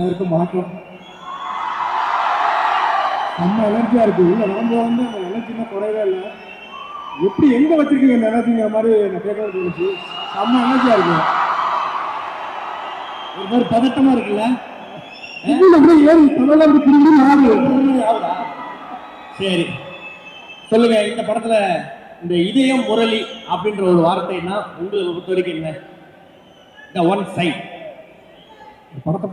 எல்லாருக்கும் வணக்கம். நம்ம எனர்ஜியா இருக்கு. இல்லை நம்ம வந்து அந்த எனர்ஜினா குறையவே இல்லை. எப்படி எங்க வச்சிருக்கீங்க இந்த எனர்ஜிங்கிற மாதிரி நான் கேட்கறது தோணுச்சு. செம்ம எனர்ஜியா இருக்கு. ஒரு மாதிரி பதட்டமா இருக்குல்ல. சரி சொல்லுங்க, இந்த படத்துல இந்த இதயம் முரளி அப்படின்ற ஒரு வார்த்தைன்னா உங்களுக்கு பொறுத்த வரைக்கும் என்ன? இந்த ஒன் சைட் படத்தை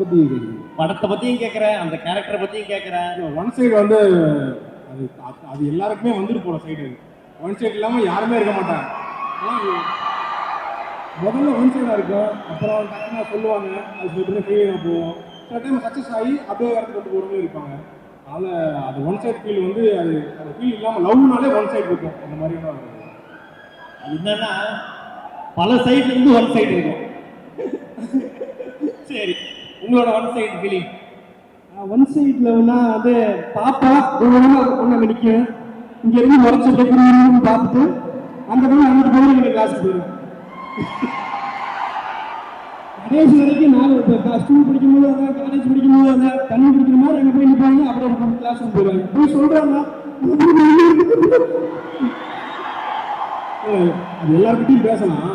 பத்தியும் கேட்கிறேன், அந்த கேரக்டரை பத்தியும் கேட்கிறேன். ஒன் சைடு வந்து அது அது எல்லாருக்குமே வந்துட்டு போற சைடு. ஒன் சைடு இல்லாம யாருமே இருக்க மாட்டாங்க. முதல்ல ஒன் சைடா இருக்கும், அப்புறம் டக்குனா சொல்லுவாங்க, அது சொல்லிட்டு ஃபெயிலியர் போவோம். சில டைம் சக்சஸ் ஆகி அப்படியே இடத்துக்கு வந்து போறவங்களும் இருப்பாங்க. அதனால அது ஒன் சைடு ஃபீல் வந்து அது அந்த ஃபீல் இல்லாம லவ்னாலே ஒன் சைடு இருக்கும். அந்த மாதிரியான அது என்னன்னா பல சைட்ல இருந்து ஒன் சைடு இருக்கும். சரி, உங்களோட ஒன் சைடு ஃபீலிங்? ஒன் சைட்லன்னா வந்து பாப்பா பொண்ணு நிற்கும், இங்க இருந்து முறைச்சு பார்த்துட்டு அந்த பொண்ணு அங்கிட்டு போய் எனக்கு கிளாஸுக்கு போயிடும். கடைசி வரைக்கும் நான் ஸ்கூல் படிக்கும்போது வந்தேன், காலேஜ் படிக்கும்போது வந்தேன், தண்ணி குடிக்கிற மாதிரி அங்கே போய் நிற்பாங்க, அப்படியே கிளாஸுக்கு போயிடுவாங்க. போய் சொல்றாங்க அது எல்லாருக்கிட்டையும் பேசலாம்.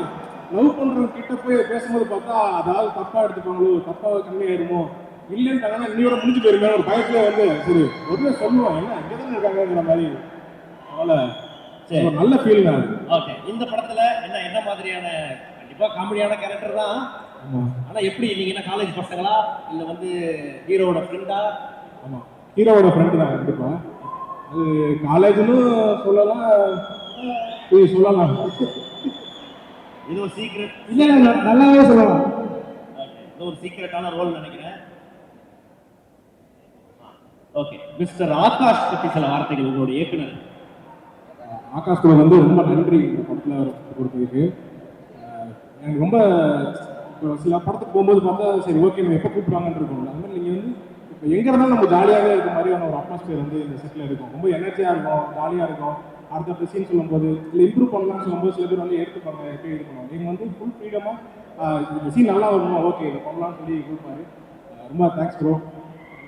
லவ் பண்றவங்க கிட்ட போய் பேசும்போது பார்த்தா அதாவது தப்பா எடுத்துப்பாங்களோ, தப்பா கம்மியாயிருமோ, இல்லைன்னு இன்னையோட முடிஞ்சு போயிருங்க ஒரு பயத்துல வந்து சரி உடனே சொல்லுவோம், என்ன இங்கதானே இருக்காங்கிற மாதிரி. அதனால சரி, ஒரு நல்ல ஃபீல் தான். ஓகே, இந்த படத்துல என்ன என்ன மாதிரியான, கண்டிப்பா காமெடியான கேரக்டர் தான். ஆனா எப்படி நீங்க என்ன காலேஜ் பசங்களா இல்ல வந்து ஹீரோவோட ஃப்ரெண்டா? ஆமா, ஹீரோவோட ஃப்ரெண்டு தான் கண்டிப்பா. அது காலேஜ்னு சொல்லலாம், சொல்லலாம். இது ஒரு சீக்ரெட் இல்ல, நல்லாவே சொல்லலாம். இது ஒரு சீக்ரெட்டான ரோல் நினைக்கிறேன். ஓகே, மிஸ்டர் ஆகாஷ் பத்தி சில வார்த்தைகள் உங்களோட இயக்குனர். ஆகாஷ் கூட வந்து ரொம்ப நன்றி இந்த படத்தில் கொடுத்ததுக்கு. எனக்கு ரொம்ப சில படத்துக்கு போகும்போது பார்த்தா சரி ஓகே நம்ம எப்போ கூப்பிடுவாங்கன்னு இருக்கும். அந்த மாதிரி நீங்கள் வந்து இப்போ எங்கே இருந்தாலும் நம்ம ஜாலியாகவே இருக்க மாதிரியான ஒரு அட்மாஸ்பியர் வந்து இந்த செட்டில் இருக்கும். ரொம்ப எனர்ஜியாக இருக்கும், ஜாலியாக இருக்கும். அடுத்த சீன் சொல்லும்போது இல்லை இம்ப்ரூவ் பண்ணலாம்னு சொல்லும்போது சில பேர் வந்து எடுத்துப்பாங்க, எப்படி இது பண்ணுவாங்க. நீங்கள் வந்து ஃபுல் ஃப்ரீடமாக இந்த சீன் நல்லா வரணும், ஓகே இதை பண்ணலாம்னு சொல்லி கொடுப்பாரு. ரொம்ப தேங்க்ஸ் ப்ரோ.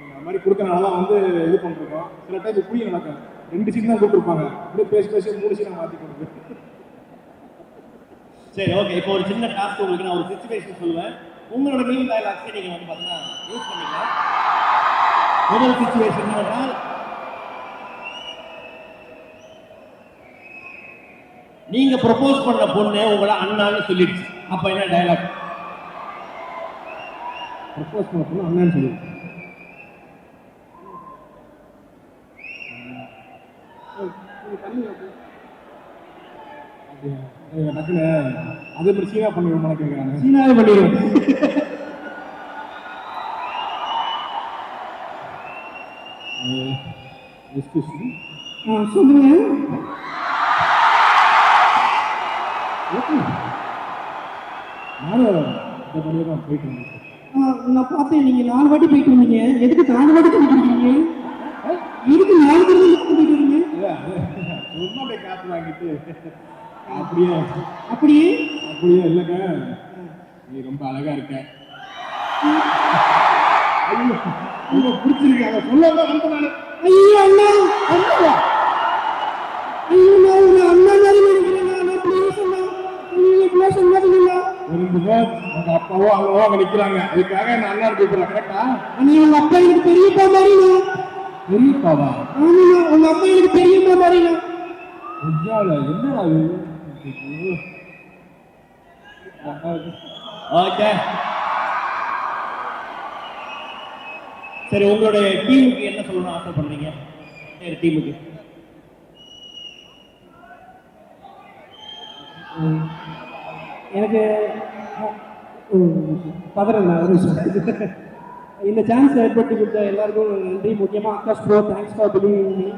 அந்த மாதிரி கொடுக்கறனால தான் வந்து இது பண்ணிருக்கோம். சில டைம் இப்படியும் நடக்கும், 2 சீன் தான் கூப்பிட்டுருப்பாங்க, அப்படியே பேசி 3 சீனை மாற்றி கொடுக்கு. சரி ஓகே, இப்போ ஒரு சின்ன டாஸ்க் உங்களுக்கு நான் ஒரு சிச்சுவேஷன் சொல்லுவேன். உங்களோட மீன் டயலாக்ஸை நீங்கள் வந்து பார்த்தீங்கன்னா யூஸ் பண்ணிக்கலாம். முதல் சிச்சுவேஷன் என்னவென்றால், நீங்க ப்ரொபோஸ் பண்ண பொண்ணு உங்களை அண்ணான்னு சொல்லிடுச்சு. அப்ப என்ன டயலாக்? ப்ரொபோஸ் பண்ண பொண்ணு அண்ணான்னு சொல்லிடுச்சு. டக்குன்னு அதே மாதிரி சீனா பண்ணிடுவோம் கேட்குறாங்க. சீனாவே பண்ணிடுவோம். சொல்லுங்க. நானும் இந்த மாதிரியே தான் போயிட்டு இருந்தேன். நான் பார்த்தேன், நீங்க 4 வாட்டி போயிட்டு வந்தீங்க. எதுக்கு 4 வாட்டி போயிட்டு இருக்கீங்க? இதுக்கு 4 தடவை போயிட்டு வரீங்க? சும்மா அப்படியே காத்து வாங்கிட்டு அப்படியே அப்படியே அப்படியே இல்லைங்க, நீ ரொம்ப அழகா இருக்க, ரொம்ப பிடிச்சிருக்கு, அதை சொல்லதான் வந்து நான் ஐயோ அண்ணா அண்ணா ஐயோ நான் ஒரு அண்ணா மாதிரி நினைக்கிறேன். நான் ப்ளீஸ் அண்ணா, நீங்க ப்ளீஸ் சொல்லாதீங்க. உங்க அப்பாவோ அம்மாவோ அங்க நிக்கிறாங்க, அதுக்காக நான் அண்ணா கூப்பிடுறேன். கரெக்டா? நீ உங்க அப்பா எனக்கு பெரியப்பா மாதிரி. பெரியப்பாவா? ஆமா, உங்க அப்பா எனக்கு பெரியப்பா மாதிரி. என்னடா இது? ஓகே சரி, உங்களுடைய டீமுக்கு என்ன சொல்லணும்னு ஆசைப்படுறீங்க? சரி, டீமுக்கு எனக்கு பதறேன். இந்த சான்ஸ் ஏற்படுத்தி கொடுத்த எல்லாருக்கும் நன்றி. முக்கியமாக Akash bro, thanks for believing me.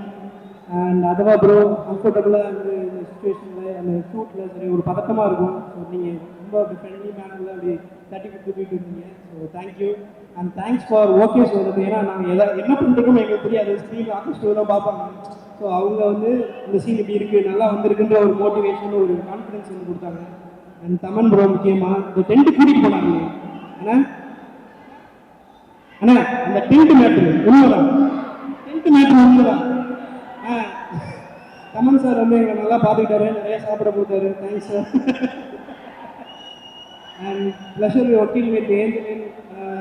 And அதுவா ப்ரோ கம்ஃபர்டபுளாக அந்த சுச்சுவேஷனில் அந்த ஷூட்டில் சரி ஒரு பதட்டமாக இருக்கும். ஸோ நீங்கள் ரொம்ப ஃப்ரெண்ட்லி மேனரில் அப்படி தட்டி கொடுத்துட்டு இருந்தீங்க. So thank you and thanks for okay சொல்கிறது. ஏன்னா நாங்கள் என்ன பண்ணிருக்கோம் எங்களுக்கு தெரியாது. ஸ்க்ரீனில் ஆகாஷ் ப்ரோ தான் பார்ப்பாங்க. ஸோ அவங்க வந்து இந்த சீன் இப்படி இருக்குது, நல்லா வந்திருக்குன்ற ஒரு மோட்டிவேஷன், ஒரு கான்ஃபிடன்ஸ் வந்து கொடுத்தாங்க. அண்ட் தமன் ப்ரோ முக்கியமாக இந்த டென்ட்டு கூட்டிகிட்டு போனாங்க. ஏன்னா அண்ணா அந்த டென்ட் மேட்ரு உண்மைதான், டென்ட் மேட்ரு உண்மைதான். கமல் சார் வந்து எங்களை நல்லா பார்த்துக்கிட்டாரு, நிறைய சாப்பிட கொடுத்தாரு. Thanks sir. And pleasure working with Angeline,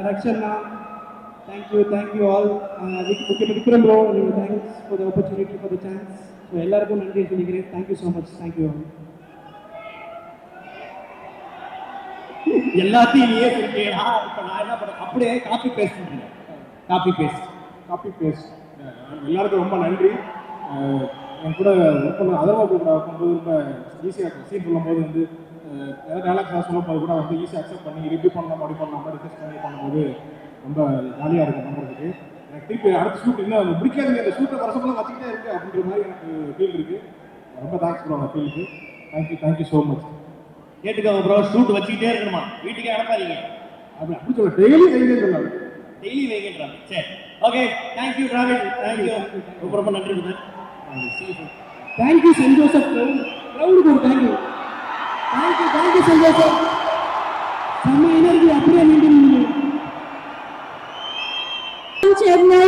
ரக்ஷன்னா, thank you all. Vikram bro, thanks for the opportunity, for the chance. So எல்லாருக்கும் நன்றி சொல்லிக்கிறேன். Thank you so much. Thank you all. எல்லாத்தையும் நீயே சொல்லிட்டேடா. இப்போ நான் என்ன பண்ண, அப்படியே காப்பி பேஸ்ட் பண்ணுறேன். காப்பி பேஸ்ட் எல்லாருக்கும் ரொம்ப நன்றி. என் கூட ஒர்க் பண்ண அதர்வா கூட ஒர்க் பண்ணும்போது ரொம்ப ஈஸியாக இருக்கும். சீன் சொல்லும்போது வந்து ஏதாவது டேலாக்ஸ் சொல்லும்போது கூட வந்து ஈஸியாக அக்செப்ட் பண்ணி ரிவ்யூ பண்ணலாம், அப்படி பண்ணலாம், டிஸ்கஸ் பண்ணி பண்ணும்போது ரொம்ப ஜாலியாக இருக்கும் பண்ணுறதுக்கு. எனக்கு திருப்பி அடுத்த ஷூட் இன்னும் பிடிக்காது, அந்த ஷூட்டை வருஷமெல்லாம் வச்சுக்கிட்டே இருக்குது அப்படின்ற மாதிரி எனக்கு ஃபீல் இருக்குது. ரொம்ப தேங்க்ஸ் ப்ரோ அந்த ஃபீலுக்கு. Thank you so much. கேட்டுக்கோங்க ப்ரோ, ஷூட் வச்சுக்கிட்டே இருக்கணுமா, வீட்டுக்கே அனுப்பாதீங்க. அப்படி சொல்ல டெய்லி சொன்னாங்க, டெய்லி வைக்கின்றாங்க. சரி, ஓகே, தேங்க்யூ டிராவல், தேங்க்யூ, ரொம்ப நன்றி பிரதர். தேங்க்யூ சென்ட் ஜோசப் க்ரௌடுக்கு ஒரு தேங்க்யூ சென்ட் ஜோசப். செம்ம எனர்ஜி அப்படியே மெயின்டைன். சென்னை.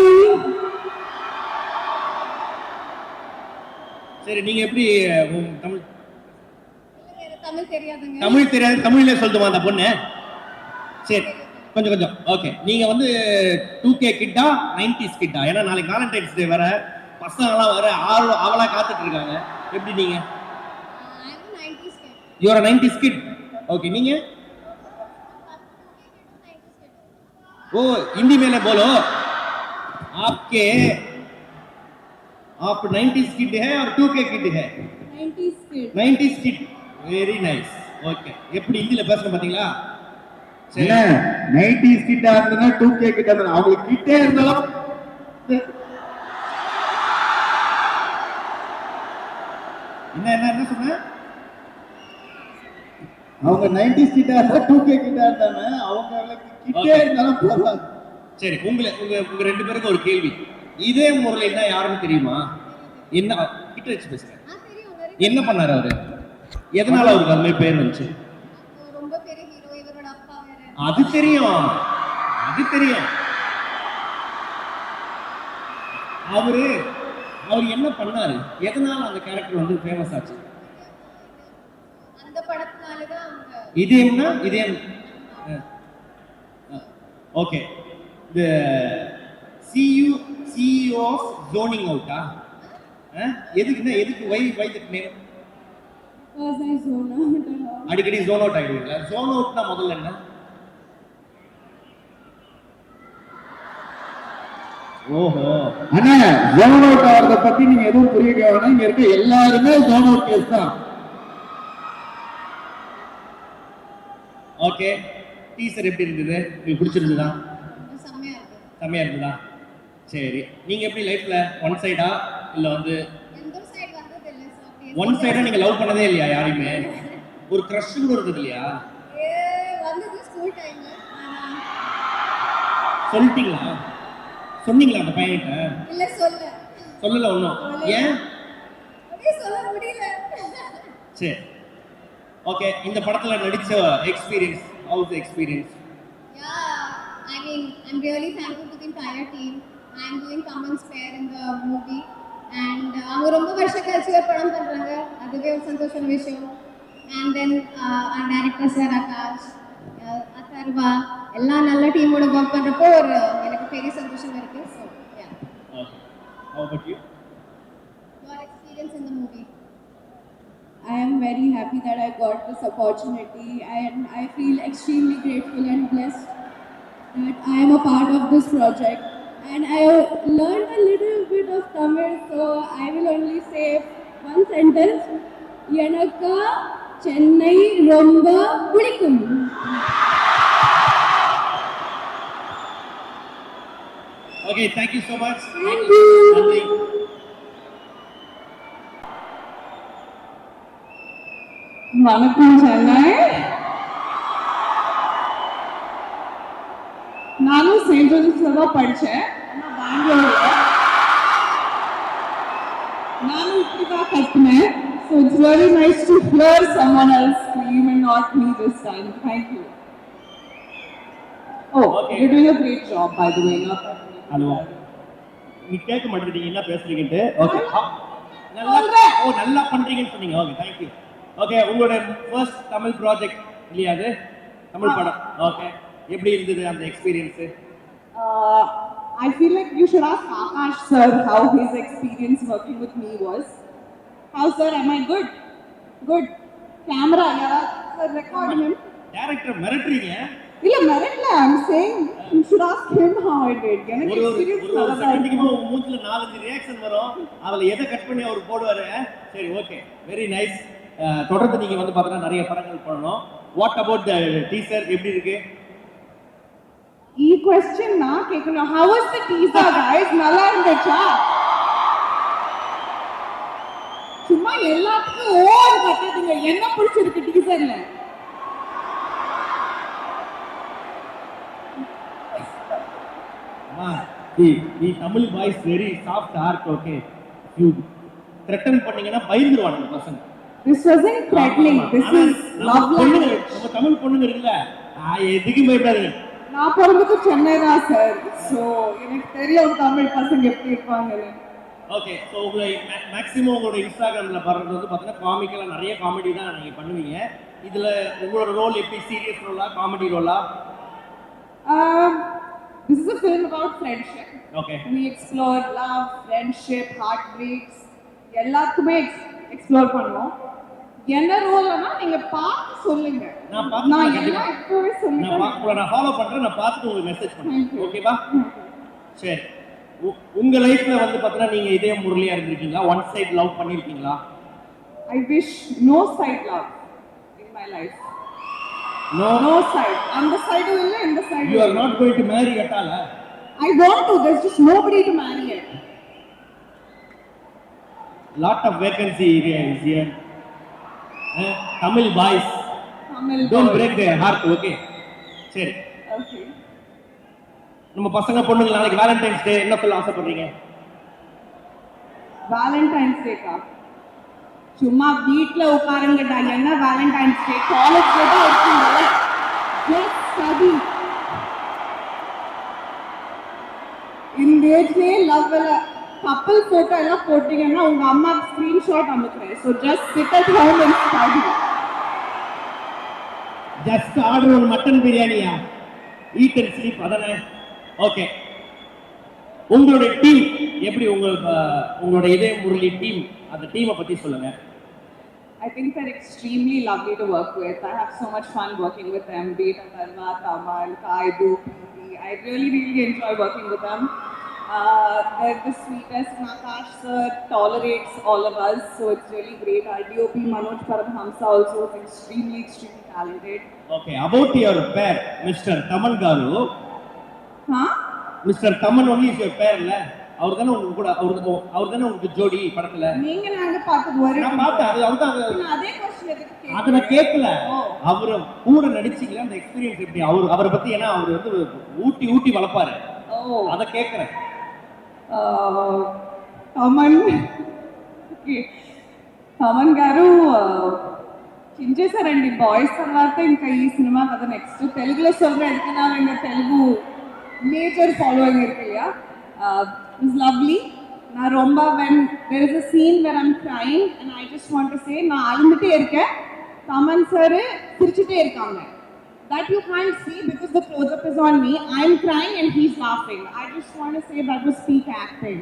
சரி, நீங்க எப்படி தமிழ் தெரியாதுங்க. தமிழ் தெரியாது, தமிழ்ல சொல்லுமா அந்த பொண்ணு? சரி, கொஞ்சம் ஓகே. நீங்க வந்து 2K கிட்டா 90s கிட்டா? ஏன்னா நாளைக்கு வேலண்டைன்ஸ் டே வேற, பசங்களாம் வேற அவளா காத்துட்டு இருக்காங்க. எப்படி நீங்க? You are 90s kit. Okay, நீங்க? ओ हिंदी में बोलो, आपके आप 90s किड है और 2K किड है? 90s kid. Very nice. Okay, எப்படி ஹிந்தில பேசணும் பாத்தீங்களா? சரி, 90s கிட்டா இருந்தா 2K கிட்டா இருந்தா அவங்களுக்கு கிட்டே இருந்தாலும் என்ன சொன்ன? அவங்க 90s கிட்டா இருந்தா 2K கிட்டா இருந்தாங்க, அவங்களுக்கு கிட்டே இருந்தாலும் போறாங்க. சரி, உங்க ரெண்டு பேருக்கு ஒரு கேள்வி. இதே முரளின்னா யாருன்னு தெரியுமா? என்ன கிட்ட வச்சு பேசுங்க. என்ன பண்ணாரு அவரு? எதனால அவருக்கு அந்த மாதிரி பேர் வந்துச்சு? ரொம்ப பெரிய ஹீரோ, இவரோட அப்பா வேற. அது தெரியும். அவர் என்ன பண்ணாரு? எதனால அந்த கேரக்டர் வந்து ஃபேமஸ் ஆச்சு? அந்த படத்தினால தான் அவங்க. இதயம். Okay, the CEO of zoning out. எதுக்கு why that name? Because I zone out. அடிக்கடி zone out ஆயிடுவீங்களா? zone outனா முதல்ல என்ன? ஓஹோ, அண்ணா ஜோன் அவுட் ஆகிறத பத்தி நீங்க எதுவும் புரிய வேணாம். இங்க இருக்க எல்லாருமே ஜோன் அவுட் கேஸ் தான். ஓகே, டீசர் எப்படி இருந்தது? உங்களுக்கு பிடிச்சிருந்ததா? செம்மையா இருந்ததா? சரி, நீங்க எப்படி லைஃப்ல ஒன் சைடா இல்ல வந்து எந்த சைடு வந்தது இல்ல சார். ஒன் சைடா நீங்க லவ் பண்ணதே இல்லையா யாரையுமே? ஒரு கிரஷ் கூட இருந்தது இல்லையா? வந்தது ஸ்கூல் டைம்ல. சொல்லிட்டீங்களா? சொன்னீங்களா அந்த பையன்கிட்ட? இல்ல சொல்லல ஒண்ணும். ஏன்? அப்படியே சொல்ல முடியல. சரி, ஓகே. இந்த படத்துல நடிச்ச experience, house the experience? I mean, I'm really thankful to the entire team. I'm doing Kaman's pair in the movie. And அவங்க ரொம்ப வருஷம் கழிச்சு ஒரு படம் பண்றாங்க, அதுவே ஒரு சந்தோஷமான விஷயம். And then our director sir Akash, Atharva, எல்லா நல்ல டீமோட ஒர்க் பண்றப்போ ஒரு எனக்கு பெரிய சந்தோஷம் இருக்கு. So yeah. Okay. How about you? Your experience in the movie? I am very happy that I got this opportunity, and I feel extremely grateful and blessed that I am a part of this project. And I learned a little bit of Tamil, so I will only say one sentence. Yanakka Chennai Romba Pudikkum. Okay, thank you so much. Thank you. வணக்கம் சென்னை. நானும் Saint ஜோசப்ஸ்ல தான் படித்தேன், ஆனால் பெங்களூர்ல. நானும் இப்படி தான் கற்றுனேன். So it's very nice to hear someone else scream and not me this time. Thank you. Oh, Okay. you're doing a great job, by the way. Not that hello நீ கேட்க மாட்டேங்கிறீங்க என்ன பேசுறீங்கன்ட்டு ஓகே நல்லா சொல்றேன். நல்லா பண்றீங்கன்னு சொன்னீங்க ஓகே தேங்க்யூ ஓகே உங்களோட ஃபர்ஸ்ட் தமிழ் ப்ராஜெக்ட் இல்லையா அது தமிழ் படம் ஓகே எப்படி இருந்தது அந்த experience I feel like you should ask Akash sir how his experience working with me was. How sir, am I good? Good. Camera, yeah, sir, record him. Director மிரட்டுறீங்க இல்ல மெரிட்ல I'm saying you should ask him how I did. எனக்கு ஒரு experience ஒரு நல்லா செகண்டுக்கு இருக்கும். உங்க மூஞ்சில 4-5 ரியாக்ஷன் வரும் அதுல எதை கட் பண்ணி அவர் போடுவாரு சரி ஓகே வெரி நைஸ் தொடர்ந்து நீங்க வந்து பார்த்தீங்கன்னா நிறைய படங்கள் பண்ணணும் வாட் அபவுட் த டீசர் எப்படி இருக்கு ഈ question நான் கேட்கணும். How was the teaser guys? நல்லா இருந்துச்சா? சும்மா எல்லாத்துக்கும் ஓவர் கட்டாதீங்க. என்ன பிடிச்சிருக்கு டீசர்ல? The Tamil boys very soft heart okay you threaten பண்ணீங்கன்னா பயந்துருவாங்க பசங்க This wasn't threatening. This ஆனா, is நம்ம love பொண்ணுங்க, language. நம்ம தமிழ் பொண்ணுங்க இருக்குல்ல எதுக்கும் பயப்படாதுங்க நான் பிறந்தது சென்னை தான் சார். ஸோ எனக்கு தெரியும் தமிழ் பசங்க எப்படி இருப்பாங்கன்னு. ஓகே ஸோ உங்களை மேக்ஸிமம் உங்களோட இன்ஸ்டாகிராமில் வர்றது வந்து பார்த்தீங்கன்னா காமிக்கெல்லாம் நிறைய காமெடி தான் நீங்கள் பண்ணுவீங்க இதில் உங்களோட ரோல் எப்படி சீரியஸ் ரோலா காமெடி ரோலா This is a film about friendship. Okay We explore love, friendship, heartbreaks. எல்லாத்துக்குமே எக்ஸ்ப்ளோர் பண்ணுவோம். என்ன ரோல்னா நீங்க பார்த்து சொல்லுங்க. நான் பார்த்து நான் கண்டிப்பா. எல்லாம் இப்பவே சொல்லிட்டேன். நான் ஃபாலோ பண்ணுறேன் நான் பார்த்துட்டு உங்களுக்கு மெசேஜ் Thank பண்ணுறேன் you. ஓகேவா சரி உங்க லைஃப்ல வந்து பார்த்தீங்கன்னா நீங்க இதே முரளியா இருந்திருக்கீங்களா ஒன் சைடு லவ் பண்ணிருக்கீங்களா I wish no side love in my life. No No side. அந்த சைடும் இல்லை இந்த யூ சைடும் are not going to marry at all I want to. There's just nobody to marry it. lot of vacancy is here Tamil boys Tamil don't boys. break their heart okay சரி Okay. நம்ம பசங்க பொண்ணுங்க நாளைக்கு Valentine's டே என்ன சொல்ல ஆசைப்படுறீங்க Valentine's டேக்கா சும்மா வீட்ல உட்காருங்கடா என்ன வேலண்டைன்ஸ் டே காலேஜ்ல தான் இருக்கீங்கல்ல ஜஸ்ட் ஸ்டடி இந்த ஏஜ்லயே லவ்ல கப்பல் போட்டோ எல்லாம் போட்டீங்கன்னா உங்க அம்மா ஸ்கிரீன்ஷாட் அனுப்புறேன் so just chit at home and study just order ஒரு மட்டன் பிரியாணியா ஈட் அண்ட் ஸ்லீப் அதானே ஓகே உங்களுடைய டீம் எப்படி உங்களோட இதே முரளி டீம் அந்த டீமை பத்தி சொல்லுங்க I think they're extremely lovely to work with. I have so much fun working with them, be it Atarva, Tamal, Kaidu, Preeti. I really, really enjoy working with them. They're the sweetest. Akash sir tolerates all of us, so it's really great. Our DOP Manoj Paramhamsa also is extremely, extremely talented. Okay about your pair Mister Thaman garu Huh? Mister Thaman only is your pair இல்ல அவர் தானே உங்க கூட அவர் தானே உங்களுக்கு ஜோடி படத்துல நீங்க நாங்க பார்த்தது நான் பார்த்தேன் அது அவர்தான் அதே கொஸ்டின் எதுக்கு அதை நான் கேட்கல ஓ. அவரு கூட நடிச்சீங்களா அந்த எக்ஸ்பீரியன்ஸ் எப்படி அவரை பத்தி ஏன்னா அவர் வந்து ஊட்டி ஊட்டி வளர்ப்பாரு ஓ அதை கேட்கறேன் తమన్ తమన్ గారు చించేశారండి బాయ్స్ తర్వాత ఇంకా ఈ సినిమా కదా నెక్స్ట్ తెలుగులో சொல்றேன் எதுக்குனா எங்க தெலுங்கு மேஜர் ஃபாலோயிங் இருக்கு இல்லையா இட்ஸ் லவ்லி நான் ரொம்ப when there is a scene where I'm crying and I just want to say நான் அழுந்துட்டே இருக்கேன் தமன் சார் சிரிச்சிட்டே இருக்காங்க that you can't see because the close-up is on me. I'm crying and he's laughing. I just want to say that was peak acting.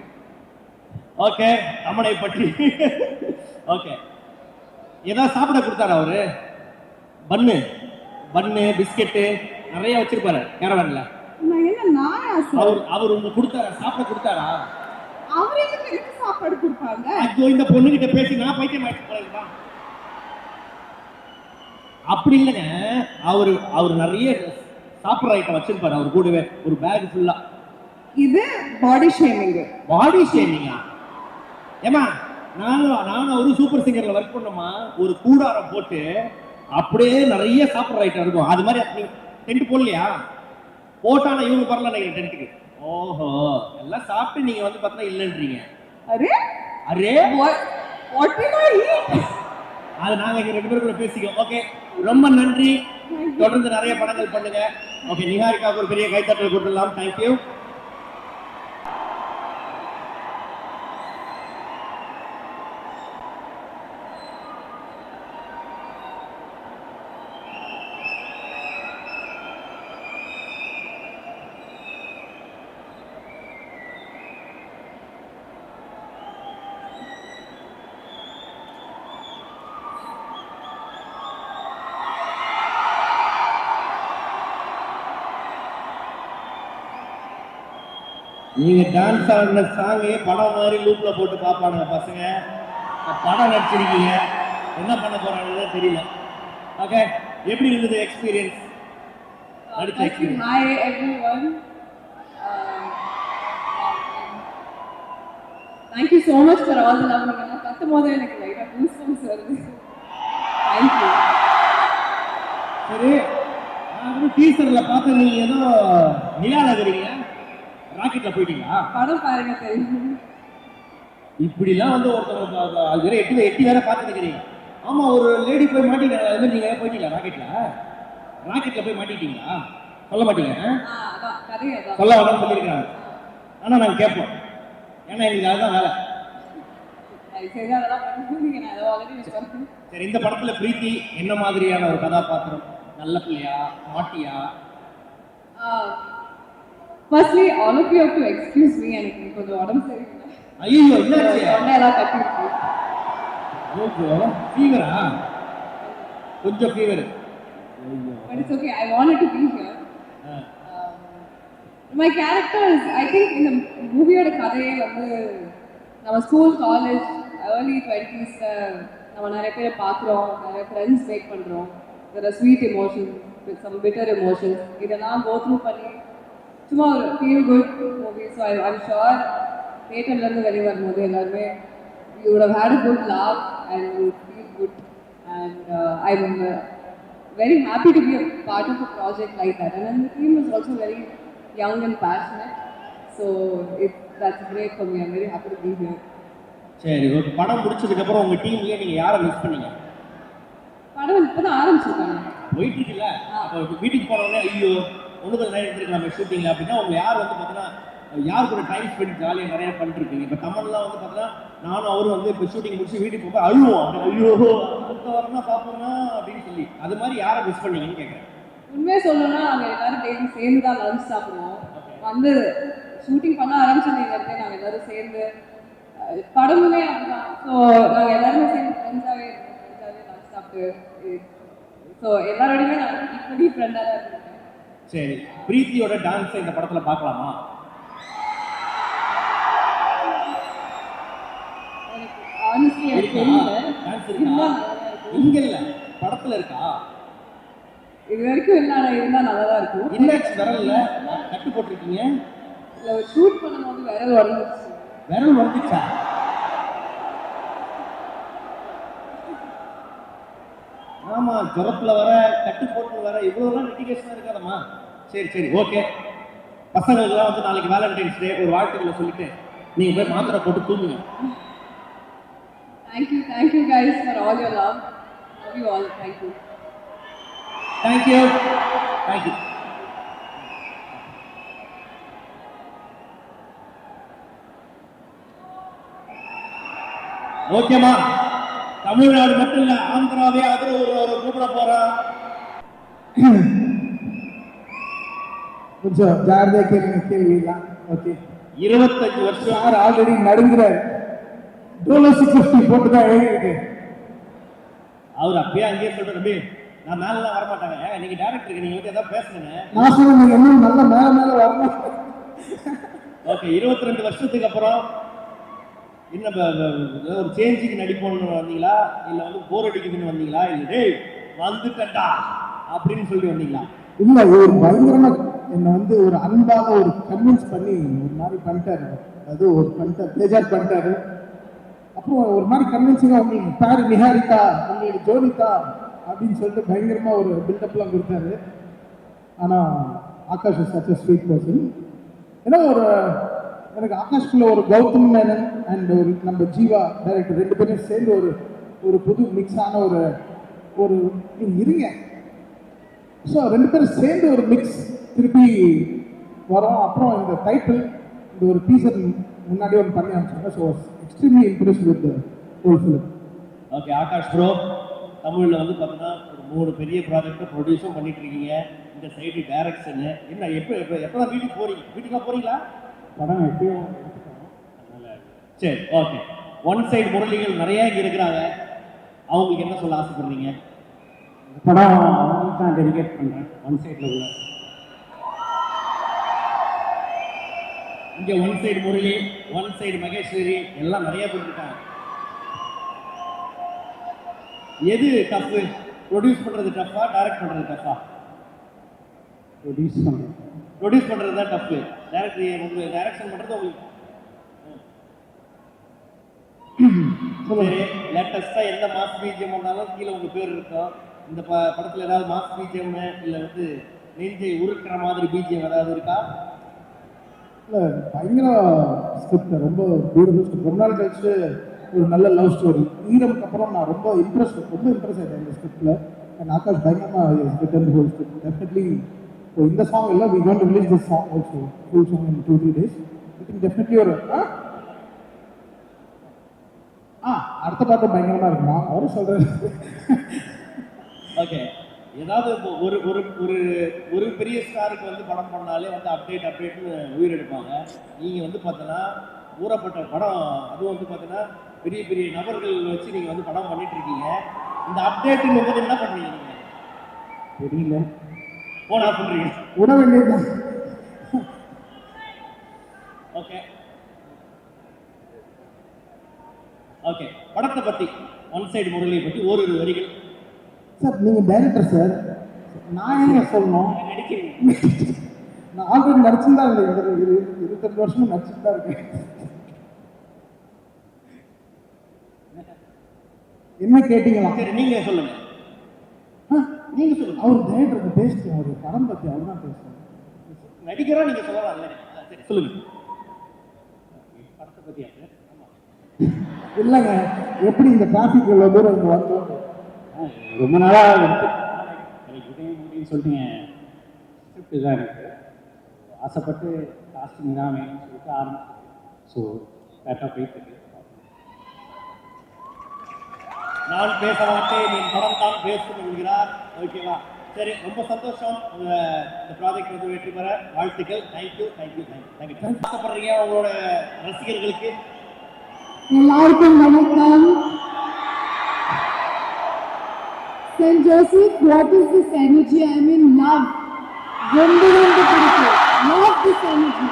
Okay தமனை பற்றி okay ஏதாவது சாப்பிட கொடுத்தாரா அவரு பன்னு பிஸ்கெட்டு நிறைய வச்சிருப்பாரு கேரவன்ல நான் என்ன நாயா சார் அவர் உங்களுக்கு கொடுத்தாரா சாப்பிட கொடுத்தாரா அவர் எனக்கு சாப்பாடு கொடுப்பாங்க ஐயோ இந்த பொண்ணுகிட்ட பேசி நான் பைத்தியம் ஆயிடுச்சு போலதான் அப்படி இல்லைங்க அவர் நிறைய சாப்பிட்ற ஐட்டம் வச்சிருப்பாரு அவர் கூடவே ஒரு பேக் ஃபுல்லா இது பாடி ஷேமிங் பாடி ஷேமிங்கா ஏமா நானும் ஒரு சூப்பர் சிங்கர்ல ஒர்க் பண்ணோமா ஒரு கூடாரம் போட்டு அப்படியே நிறைய சாப்பிட்ற ஐட்டம் இருக்கும் அது மாதிரி நீங்க டென்ட் போடலையா போட்டானா இவங்க பரல நினைக்கிறேன் டென்ட்டுக்கு ஓஹோ எல்லாம் சாப்பிட்டு நீங்க வந்து பார்த்தா இல்லைன்றீங்க அரே அரே what did I eat அது நாங்க இங்க 2 பேருக்குள்ள பேசிக்கோம். ஓகே, ரொம்ப நன்றி. தொடர்ந்து நிறைய படங்கள் பண்ணுங்க. ஓகே, நிஹாரிகாவுக்கு ஒரு பெரிய கைத்தட்டல் கொடுத்துடலாம். தேங்க்யூ. நீங்க டான்ஸ் ஆடின சாங்கே படம் மாதிரி லூப்ல போட்டு பார்ப்பானுங்க பசங்க. படம் நடிச்சிருக்கீங்க, என்ன பண்ண போறாங்கன்னு தெரியல. ஓகே, எப்படி இருந்தது எக்ஸ்பீரியன்ஸ்? நடிச்ச experience. Hi everyone. Thank you so much for all the love. நீங்க கத்தும்போது எனக்கு லைட்டா goosebumps வருது. Thank you. சரி, நான் வந்து டீசர்ல பார்த்தேன், நீங்க ஏதோ நிலால இருக்கிறீங்க, ராக்கெட்ல போயிட்டீங்களா? படம் பாருங்க தெரியும். இப்படிலாம் வந்து ஒருத்தவங்க அது வேற எட்டி வேற பார்த்து நிற்கிறீங்க. ஆமா, ஒரு லேடி போய் மாட்டீங்க, அது மாதிரி நீங்க போயிட்டீங்களா ராக்கெட்ல போய் மாட்டிட்டீங்களா? சொல்ல மாட்டீங்க, அதான் கதையை அதான். சொல்ல வேண்டாம்னு சொல்லியிருக்காங்க. ஆனா நாங்க கேட்போம், ஏன்னா எங்களுக்கு அதுதான் வேலை. சரி, அதெல்லாம் பண்ணுங்க. நான் அதை ஆல்ரெடி யூஸ் பண்ணுறேன். சரி, இந்த படத்துல பிரீத்தி என்ன மாதிரியான ஒரு கதாபாத்திரம்? நல்ல பிள்ளையா, மாட்டியா? Firstly, all of you have to excuse me. எனக்கு கொஞ்சம் உடம்பு சரியில்லை. ஐயோ, என்னாச்சு? தொண்டையெல்லாம் கட்டிருக்கு. ஃபீவரா? கொஞ்சம் fever. But it's okay. I wanted to be here. My character is, I think, in the movie-ஓட கதையே வந்து நம்ம ஸ்கூல், காலேஜ், early 20s நம்ம நிறைய பேரை பார்க்குறோம், நிறைய ஃப்ரெண்ட்ஸ் மேக் பண்ணுறோம். there are sweet emotions, some bitter emotions. இதெல்லாம் go through பண்ணி சும்மா ஒரு feel good movie. So I'm sure தியேட்டர்லேருந்து வெளியே வரும்போது எல்லாருமே you would have had a good laugh and you would feel good. And I'm very happy to be a part of a project like that. And then the team is also very young and passionate. So that's great for me. I'm very happy to be here. சரி, ஒரு படம் முடிச்சதுக்கு அப்புறம் உங்க டீம்லயே நீங்க யாரை miss பண்ணீங்க? படம் இப்பதான் ஆரம்பிச்சிருக்காங்க. போயிட்டு இருக்குல்ல, அப்போ வீட்டுக்கு போனோடனே ஐயோ ஒன்று கொஞ்சம் நேரம் எடுத்துருக்கலாமே ஷூட்டிங்ல அப்படின்னா உங்களை யார் வந்து பார்த்தீங்கன்னா யார் கூட டைம் ஸ்பெண்ட் ஜாலியாக நிறைய பண்ணிருக்கீங்க? இப்போ தமிழ்லாம் வந்து பார்த்தீங்கன்னா நானும் அவரும் வந்து இப்போ ஷூட்டிங் முடிச்சு வீட்டுக்கு போக அழுவோம், அப்படி ஐயோ அடுத்த வாரம் தான் பார்ப்போம்னா அப்படின்னு சொல்லி. அது மாதிரி யாரை மிஸ் பண்ணீங்கன்னு கேட்குறேன். உண்மையை சொல்லணும்னா நாங்கள் எல்லாரும் டெய்லி சேர்ந்து தான் லஞ்ச் சாப்பிடுவோம். வந்து ஷூட்டிங் பண்ண ஆரம்பிச்சதுலேருந்தே நாங்கள் எல்லாரும் சேர்ந்து படமுமே அப்படிதான். ஸோ நாங்கள் எல்லாருமே சேர்ந்து ஃப்ரெண்ட்ஸாகவே லஞ்ச் சாப்பிட்டு ஸோ எல்லாரோடையுமே நாங்கள் ஈக்குவலி ஃப்ரெண்டாக தான் இருக்கேன். சரி, பிரீத்தியோட டான்ஸை இந்த படத்தில் பார்க்கலாமா? ஆனஸ்ட்லி எனக்கு தெரியல. டான்ஸ் இருக்கா? இங்க இல்ல, படத்துல இருக்கா? இது வரைக்கும் இல்லை, ஆனால் இருந்தால் நல்லா தான் இருக்கும். என்னாச்சு விரல்ல கட்டு போட்டிருக்கீங்க? இல்லை, ஷூட் பண்ணும்போது விரல் உடஞ்சிருச்சு. விரல் வந்துச்சா? ஆமா, ஜுரத்துல வர கட்டு போட்டு வர இவ்வளவுலாம் லிட்டிகேஷன் இருக்காதம்மா. சரி சரி, ஓகே. பசங்களுக்குலாம் வந்து நாளைக்கு வேலண்டைன்ஸ் டே ஒரு வாழ்த்துக்களை சொல்லிட்டு நீங்க போய் மாத்திரை போட்டு தூங்குங்க. Thank you guys for all your love. Love you all. Thank you. Thank you. Thank you. ஓகேமா, தமிழ்நாடு மட்டும் இல்ல ஆந்திராவே அதுல ஒரு கூப்பிட போறோம். கொஞ்சம் ஜாகிரதையா கேளுங்க கேள்விலாம். ஓகே, 25 வருஷம் சார் ஆல்ரெடி நடுங்குறாரு. டோலோ 650 போட்டு தான் எழுதிருக்கு. அவர் அப்பயே அங்கேயே சொல்றாரு, தம்பி நான் மேலாம் வரமாட்டாங்க, நீங்க டைரக்டருக்கு நீங்க வந்து ஏதாவது பேசுங்க. நான் சொன்னேன் இன்னும் நல்ல மேல மேல வரணும். ஓகே, 22 வருஷத்துக்கு அப்புறம் இன்னும் ஒரு சேஞ்சுக்கு நடிப்போம்னு வந்தீங்களா, இல்ல வந்து போர் அடிக்குதுன்னு வந்தீங்களா, இல்ல டேய் வந்துட்டா அப்படின்னு சொல்லி வந்தீங்களா? இல்ல, ஒரு பயங்கரமா என்னை வந்து ஒரு அன்பாக ஒரு கன்வின்ஸ் பண்ணி ஒரு மாதிரி பண்ணிட்டாரு. அது ஒரு பண்ணிட்டாரு, பேஜார் பண்ணிட்டாரு. அப்புறம் ஒரு மாதிரி கன்வின்ஸிங்கா உங்களுக்கு பேரு நிஹாரிகா, உங்களுக்கு ஜோனிகா அப்படின்னு சொல்லிட்டு பயங்கரமா ஒரு பில்டப்லாம் கொடுத்தாரு. ஆனால் Akash is such a sweet person. ஏன்னா ஒரு எனக்கு ஆகாஷ்குள்ள ஒரு கௌதம் மேனன் அண்ட் ஒரு நம்ம ஜீவா டைரக்டர் 2 பேரும் சேர்ந்து ஒரு ஒரு புது மிக்ஸான ஒரு ஒரு நீங்க இருங்க. ஸோ ரெண்டு பேரும் சேர்ந்து ஒரு மிக்ஸ் திருப்பி வரோம். அப்புறம் இந்த டைட்டில் இந்த ஒரு டீசர் முன்னாடி ஒன்று பண்ணி அனுப்பிச்சாங்க. So extremely impressed with whole film. Okay Akash bro, தமிழில் வந்து பார்த்தீங்கன்னா ஒரு 3 பெரிய ப்ராஜெக்டை ப்ரொடியூஸும் பண்ணிட்டு இருக்கீங்க. இந்த சைடு டைரக்ஷனு என்ன எப்போ தான் வீட்டுக்கு போறீங்க? வீட்டுக்காக போறீங்களா? படம் எப்பயும் எடுத்துக்கணும். அதனால சரி ஓகே. ஒன் சைடு முரளிகள் நிறைய இங்கே இருக்கிறாங்க. அவங்களுக்கு என்ன சொல்ல ஆசைப்படுறீங்க? இந்த படம் அவங்களுக்கு தான் டெடிகேட் பண்ணுறேன். ஒன் சைடில் உள்ள இங்கே one side Murali, one side Maheswari எல்லாம் நிறைய பேர் இருக்காங்க. எது டஃப்பு? ப்ரொடியூஸ் பண்ணுறது டஃப்பா, டைரக்ட் பண்ணுறது டஃப்பா? ப்ரொடியூஸ் பண்ணுறேன். ப்ரொடியூஸ் பண்ணுறது தான் டஃப்பு. உங்களுக்கு டைரக்ஷன் பண்ணுறது உங்களுக்கு சரி. லேட்டஸ்ட்டாக எந்த மாஸ் பிஜிஎம் வந்தாலும் கீழே உங்கள் பேர் இருக்கும். இந்த படத்தில் ஏதாவது மாஸ் பிஜிஎம் இல்லை வந்து நெஞ்சை உருக்குற மாதிரி பிஜிஎம் ஏதாவது இருக்கா? இல்லை பயங்கர ஸ்கிரிப்ட், ரொம்ப பியூட்டிஃபுல் ஸ்கிரிப்ட். ரொம்ப நாள் கழிச்சு ஒரு நல்ல லவ் ஸ்டோரி. ஈரமுக்கு அப்புறம் நான் ரொம்ப இம்ப்ரெஸ் ஆகிட்டேன் இந்த ஸ்கிரிப்டில். அண்ட் ஆகாஷ் பயங்கரமாக ரிட்டன் ஹோல் ஸ்கிரிப்ட். டெஃபினெட்லி இந்த சாங் இல்லை, we going to release this song also, full song in 2-3 days. I think definitely ஒரு அடுத்த பாட்டு பயங்கரமாக இருக்குமா அவரும் சொல்கிறேன். ஓகே. ஏதாவது இப்போ ஒரு ஒரு ஒரு ஒரு பெரிய ஸ்டாருக்கு வந்து படம் பண்ணாலே வந்து அப்டேட்னு உயிர் எடுப்பாங்க. நீங்கள் வந்து பார்த்தோன்னா ஊறப்பட்ட படம், அதுவும் வந்து பார்த்தீங்கன்னா பெரிய பெரிய நபர்கள் வச்சு நீங்கள் வந்து படம் பண்ணிட்டு இருக்கீங்க. இந்த அப்டேட்டுன்னு போது என்ன பண்ணுறீங்க நீங்கள்? தெரியல, ஃபோன் ஆஃப் பண்ணுறீங்க. விட வேண்டியதுதான். Okay okay. படத்தை பற்றி ஒன் சைடு முரளியை பற்றி ஒரு வரிகள். சார் நீங்கள் டைரக்டர் சார், நான் ஏங்க சொல்லணும்? நடிக்கிறீங்க. நான் ஆல்ரெடி நடிச்சுதான் இருந்தேன். 22 வருஷமும் நடிச்சுட்டு தான் இருக்கேன். என்ன கேட்டீங்களா? சரி நீங்கள் சொல்லுங்கள். நீங்கள் சொல்லுங்கள். அவர் டைரக்டருக்கு பேசுகிறேன், அவர் படம் பற்றி அவர் தான் பேசுகிறேன். நடிக்கிறா நீங்கள் சொல்லலாம். சரி சொல்லுங்கள். படத்தை பற்றி இல்லைங்க, எப்படி இந்த டிராஃபிக் இவ்வளோ தூரம் இங்கே வந்தோம்? ரொம்ப நாளாக எடுத்து எனக்கு உதயம் முடியும்னு சொல்லிட்டு ஸ்கிரிப்ட் தான் எனக்கு ஆசைப்பட்டு காஸ்டிங் தான் வேணும்னு சொல்லிட்டு ஆரம்பிச்சு. ஸோ கரெக்டாக போயிட்டு இருக்கு. நான் பேச மாட்டேன், என் படம் தான் பேசும் என்கிறார். ஓகேவா? சரி, ரொம்ப சந்தோஷம். இந்த ப்ராஜெக்ட் வந்து வெற்றி பெற வாழ்த்துக்கள். தேங்க்யூ. ஆசைப்படுறீங்க உங்களோட ரசிகர்களுக்கு? எல்லாருக்கும் வணக்கம். St. Joseph, what is this energy? I'm in love. Love this energy.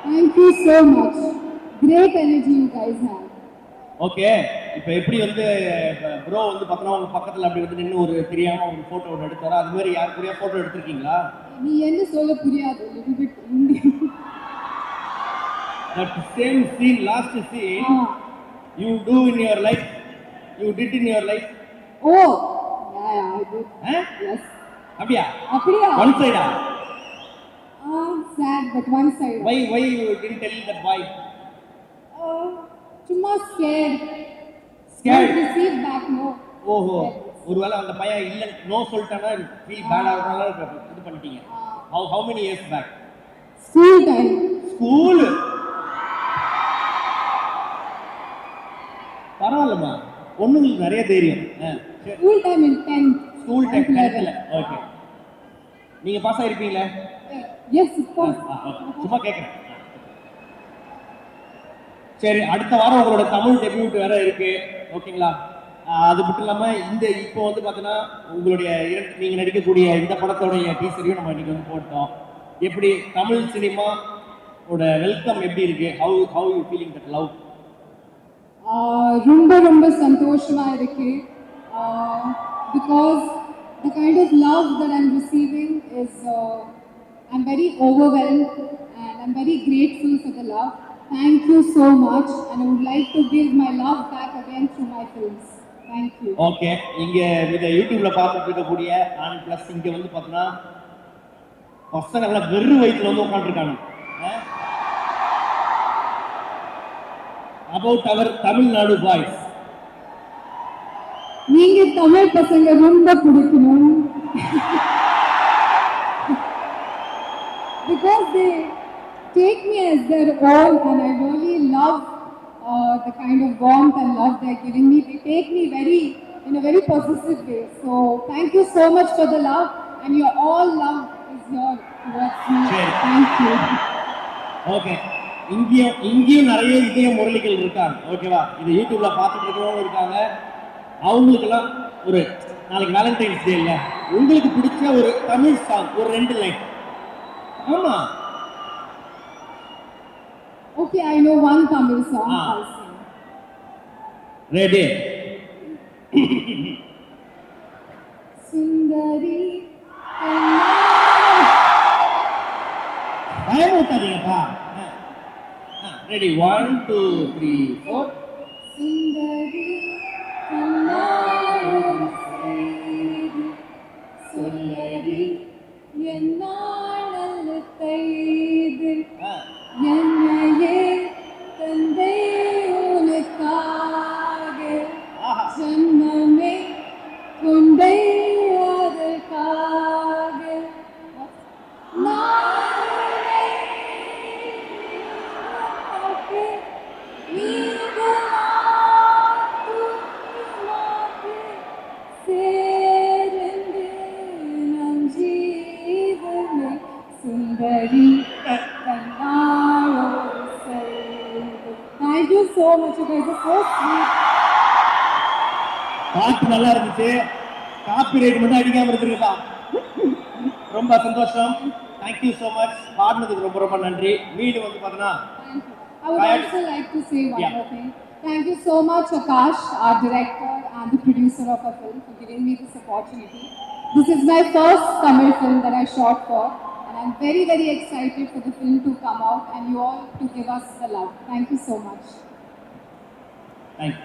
Thank you so much. Great energy you guys have. Okay. இப்போ எப்படி வந்து ப்ரோ வந்து பார்த்தோன்னா உங்கள் பக்கத்தில் அப்படி வந்து நின்று ஒரு தெரியாமல் ஒரு ஃபோட்டோ ஒன்று எடுத்தாரோ அது மாதிரி யார் கூடயா ஃபோட்டோ எடுத்திருக்கீங்களா? நீ என்ன சொல்ல புரியாது. Little bit Indian. That same scene, last scene, you do in your life, you did in your life. Oh, yeah, I did. Yes. அப்படியா? One side. Sad, but one side. Why you didn't tell that boy? சும்மா scared. Scared? Receive back, no. ஓஹோ, ஒருவேளை அந்த பையன் இல்லை no சொல்லிட்டானா feel bad ஆகுறதுனால இது பண்ணிட்டீங்க. How many years back? School time. School? பரவாயில்லம்மா, பொண்ணுங்களுக்கு நிறைய தைரியம். School time in 10th. School time 10th. Okay. நீங்க பாஸ் ஆயிருப்பீங்களா? Yes, of course. சும்மா கேட்குறேன். சரி, அடுத்த வாரம் உங்களோட தமிழ் டெபியூட் வேற இருக்கு. ஓகேங்களா? அது மட்டும் இல்லாமல் இப்போ வந்து பார்த்தீங்கன்னா உங்களுடைய நீங்கள் நடிக்கக்கூடிய இந்த படத்தோடைய டீசரையும் நம்ம இன்னைக்கு வந்து போட்டோம். எப்படி தமிழ் சினிமாவோட வெல்கம் எப்படி இருக்கு? How you feeling that love? ரொம்ப சந்தோஷமா இருக்கு. Because the kind of love that I'm receiving is I'm very overwhelmed and I'm very grateful for the love. Thank you so much, and I would like to give my love back again through my films. Thank you. Okay. இங்கே இதை யூடியூப்ல பார்த்துட்டு இருக்கக்கூடிய நான் plus இங்கே வந்து பார்த்தீங்கன்னா பசங்க எல்லாம் வெறு வயிற்றுல வந்து உட்காந்துருக்காங்க. About our Tamil Nadu boys. Tamil பசங்க ரொம்ப பிடிக்கணும். Because they take me as their own and I really love the kind of warmth and love they're giving me. They take me in a very possessive way. So thank you so much for the love and your all love is here towards me. Sure. Thank you. Okay, இங்கேயும் நிறைய இதய முரளிகள் இருக்காங்க. ஓகேவா, இது யூடியூப்ல பார்த்துட்டு இருக்கிறவங்க இருக்காங்க. அவங்களுக்கெல்லாம் ஒரு நாளைக்கு வேலண்டைன்ஸ் டே இல்ல, உங்களுக்கு பிடிச்ச ஒரு தமிழ் சாங் ஒரு 2 லைன். ஆமா, Okay, I know one Tamil song. Ah. I'll sing. Ready. Sundari பயமுட்டாதீங்கப்பா. ரெடி, 1 2 3 4. Sundari கண்ணாடி சொல்லடி என்னாள் கைது என்னையே தந்தை உனக்காக ஜன்மமே கொண்டை அதற்காக நாளை சேர்ந்து நம் ஜீவனை சுந்தரி கண்ணாளோடு செய்து. Thank you so much, you guys are so sweet. பாட்டு நல்லா இருந்துச்சு, காப்பிரைட் மட்டும் அடிக்காம இருந்திருக்கா. ரொம்ப சந்தோஷம். Thank you so much. பாடினதுக்கு ரொம்ப ரொம்ப நன்றி. வீடு வந்து பார்த்தீங்கன்னா Thank you. I would also like to say one more thing. Thank you so much, Akash, our director and the producer of our film, for giving me this opportunity. This is my first Tamil film that I shot for, and I'm very, very excited for the film to come out and you all to give us the love. Thank you so much. Thank you.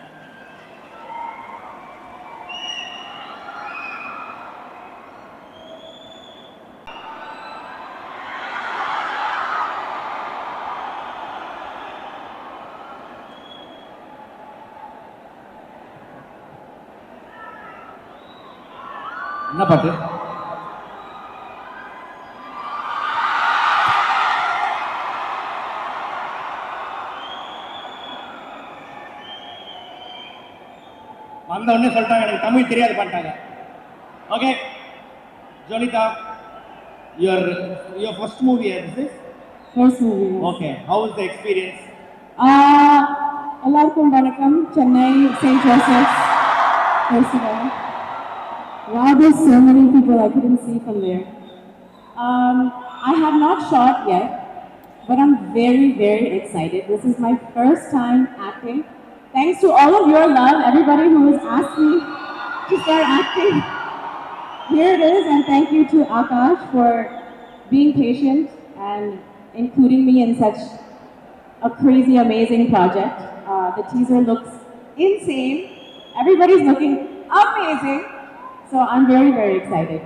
என்ன பாட்டு? வந்த உடனே சொல்லிட்டாங்க எனக்கு தமிழ் தெரியாது பண்ணிட்டாங்க. Okay Jonita, your first movie is this? First movie. Okay, how was the experience? எல்லாருக்கும் வணக்கம். Chennai St. Joseph's. First of all, wow, there's so many people I couldn't see from there. I have not shot yet, but I'm very, very excited. This is my first time acting. Thanks to all of your love, everybody who has asked me to start acting. Here it is, and thank you to Akash for being patient and including me in such a crazy, amazing project. The teaser looks insane. Everybody's looking amazing. So I'm very, very excited.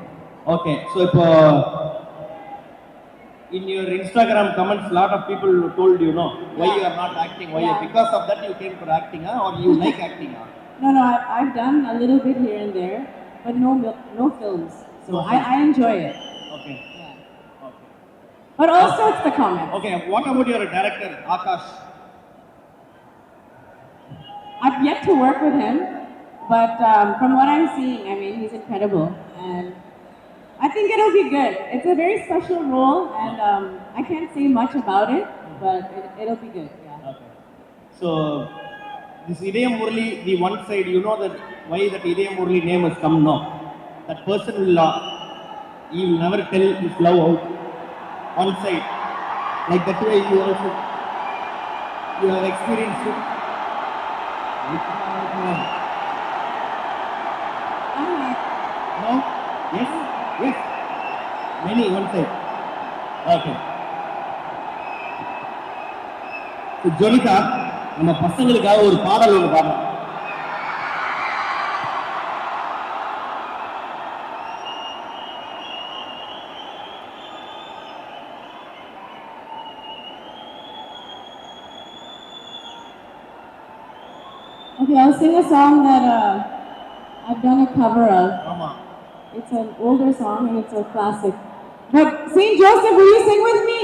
Okay, so இப்போ in your Instagram comments, lot of people told you, no, why you are not acting, why Yeah. because of that you came for acting, or you like acting? No, I've done a little bit here and there, but no films. So No I enjoy it. Okay. Yeah. Okay. But also it's the comments. Okay, what about your director, Akash? I've yet to work with him, but from what I'm seeing, I mean, he's incredible. And I think it'll be good. It's a very special role, and I can't say much about it, but it'll be good. Yeah. Okay. So, this Idayam Murali, the one side, you know that why that Idayam Murali name has come now. That person will, he will never tell his love out one side. Like that way you also, you have experienced it. No? Yes? Yes. Many one side. Okay. So, Jonita, நம்ம பசங்களுக்காக ஒரு பாடல் ஒன்று பாடுறோம். Okay, I'll sing a song that I've done a cover of. ஆமா. It's an older song and it's a classic. But St. Joseph, will you sing with me?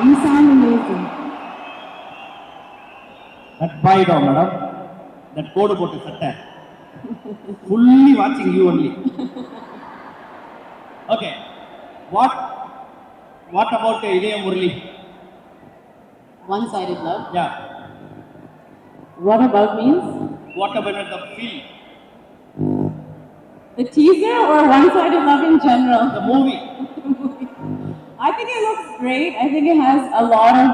You sound amazing. That bite on madam. That கோடு போட்ட சட்டை. Fully watching you only. Okay. What about Idaya Murali? One-sided love. Yeah. What about means? What about the film? The teaser or one-sided love in general? The movie. I think it looks great. I think it has a lot of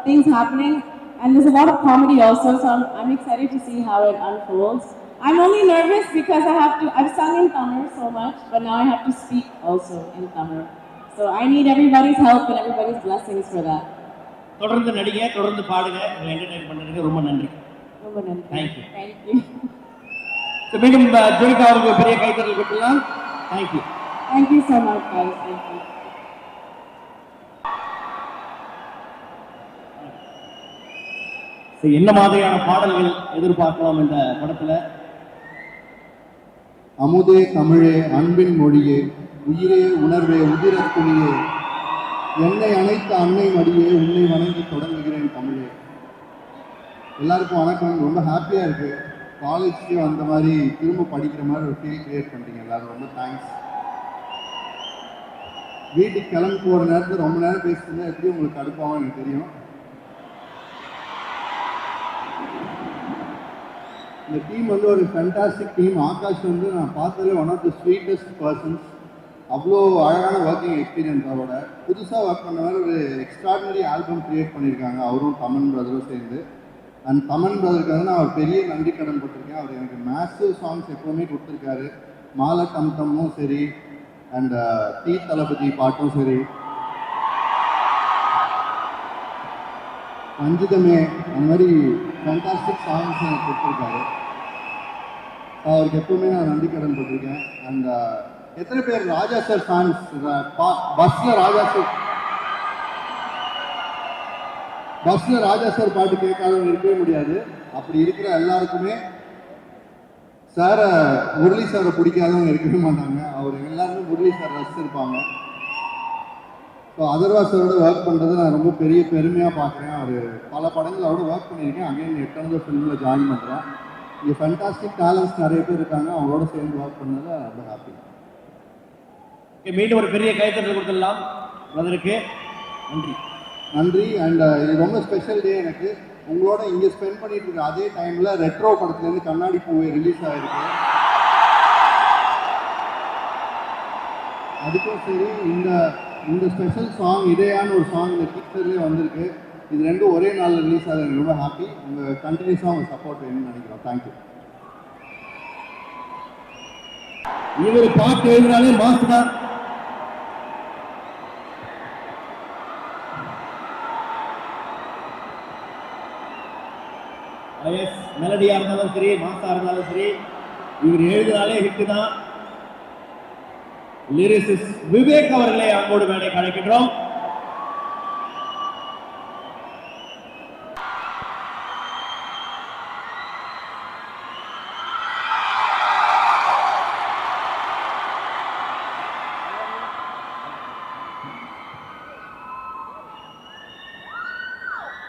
things happening and there's a lot of comedy also, so I'm excited to see how it unfolds. I'm only nervous because I've sung in Tamil so much, but now I have to speak also in Tamil. So I need everybody's help and everybody's blessings for that. தொடர்ந்து நடிங்க, தொடர்ந்து பாடுங்க. உங்களை entertain பண்ணதுக்கு ரொம்ப நன்றி. ரொம்ப நன்றி. Thank you. Thank you. So மீண்டும் ஜோனிகா அவர்களுக்கு பெரிய கைத்தட்டல் கொடுக்கலாம். Thank you. Thank you so much, guys. Thank you. என்ன மாதிரியான பாடல்கள் எதிர்பார்க்கலாம் இந்த படத்துல? அமுதே தமிழே அன்பின் மொழியே உயிரே உணர்வே உதிரத் துணியே என்னை அணைத்த அன்னை மடியே உன்னை வணங்கி தொடங்குகிறேன் தமிழே. எல்லாருக்கும் வணக்கம். ரொம்ப ஹாப்பியாக இருக்குது. காலேஜ்க்கு வந்த மாதிரி திரும்ப படிக்கிற மாதிரி ஒரு ஃபீல் கிரியேட் பண்ணுறீங்க எல்லாரும். ரொம்ப தேங்க்ஸ். வீட்டுக்கு கிளம்பி போகிற நேரத்தில் ரொம்ப நேரம் பேசிட்டு எப்படி உங்களுக்கு கடுப்பாகும் எனக்கு தெரியும். இந்த டீம் வந்து ஒரு ஃபேண்டாஸ்டிக் டீம். ஆகாஷ் வந்து நான் பார்த்ததுல one of the sweetest persons. அவ்வளோ அழகான ஒர்க்கிங் எக்ஸ்பீரியன்ஸ். அவரோட புதுசாக ஒர்க் பண்ண மாதிரி ஒரு எக்ஸ்ட்ராடினரி ஆல்பம் க்ரியேட் பண்ணியிருக்காங்க அவரும் தமன் பிரதரும் சேர்ந்து. அண்ட் தமன் பிரதருக்கு வந்து நான் ஒரு பெரிய நன்றி கடன் பட்டிருக்கேன். அவர் எனக்கு மேசிவ் சாங்ஸ் எப்போவுமே கொடுத்துருக்காரு. மாலை தம்தமும் சரி அண்ட் டீ தளபதி பாட்டும் சரி, ரஞ்சிதமே, அந்த மாதிரி ஃபேண்டாஸ்டிக் சாங்ஸ் எனக்கு கொடுத்துருக்காரு. அவருக்கு எப்பவுமே நான் நன்றி கடன் பட்டிருக்கேன். அண்ட் எத்தனை பேர் ராஜா சார் ஃபேன்ஸ்? பஸ்ஸில் ராஜா சார் பாட்டு கேட்காதவங்க இருக்கவே முடியாது. அப்படி இருக்கிற எல்லாருக்குமே சாரை, முரளி சாரை பிடிக்காதவங்க இருக்கவே மாட்டாங்க. அவர் எல்லாருமே முரளி சார் ரசிச்சிருப்பாங்க. ஸோ அதர்வா சாரோட ஒர்க் பண்ணுறது நான் ரொம்ப பெரிய பெருமையாக பார்க்குறேன். அவர் பல படங்கள் அவரோட ஒர்க் பண்ணியிருக்கேன். அகைன் எட்டனதர் ஃபிலிமில் ஜாயின் பண்ணுறேன். இங்கே ஃபேண்டாஸ்டிக் டேலண்ட்ஸ் நிறைய பேர் இருக்காங்க. அவங்களோட சேர்ந்து ஒர்க் பண்ணதில் ரொம்ப ஹாப்பி. மீண்டும் ஒரு பெரிய கைத்தட்டல் கொடுத்துடலாம் அதற்கு. நன்றி. நன்றி. அண்ட் இது ரொம்ப ஸ்பெஷல் டே எனக்கு. உங்களோட இங்கே ஸ்பெண்ட் பண்ணிட்டு இருக்க அதே டைமில் ரெட்ரோ படத்துலேருந்து கண்ணாடி பூவே ரிலீஸ் ஆகிருக்கு. அதுக்கும் சரி இந்த ஸ்பெஷல் சாங் இதையான ஒரு சாங் இந்த டீச்சர்லேயே வந்திருக்கு. இது ரெண்டும் ஒரே நாளில் ரிலீஸ் ஆகுது. எனக்கு ரொம்ப ஹாப்பி. உங்கள் கண்டினியூஸாக உங்கள் சப்போர்ட் வேணும்னு நினைக்கிறோம். தேங்க்யூ. இவர் பாட்டு எழுதினாலே மாசு தான். மெலடியா இருந்தாலும் சரி, மாசா இருந்தாலும் சரி, இவர் எழுதினாலே ஹிட் தான். லிரிசிஸ்ட் விவேக் அவர்களை அன்போடு மேடை அழைக்கின்றோம்.